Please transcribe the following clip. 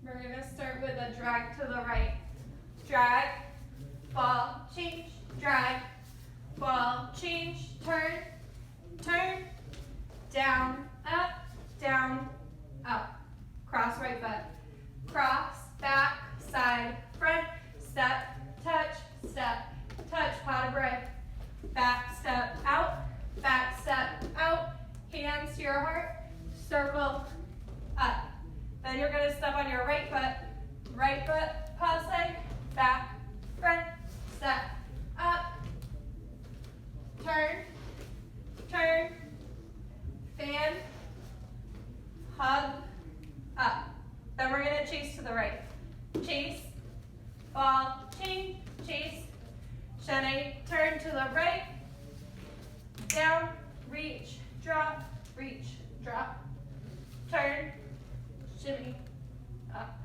We're gonna start with a drag to the right. Drag, ball, change, drag, ball, change, turn, turn, down, up, cross right foot, cross, back, side, front, step, touch, pot of bread, back step out, hands to your heart, circle, up. Then you're gonna step on your right foot, passe, back, front, step, up, turn, turn, fan, hug, up. Then we're gonna chase to the right. Chase, ball, chain, chase, chaîné, turn to the right, down, reach, drop, turn, shimmy, up.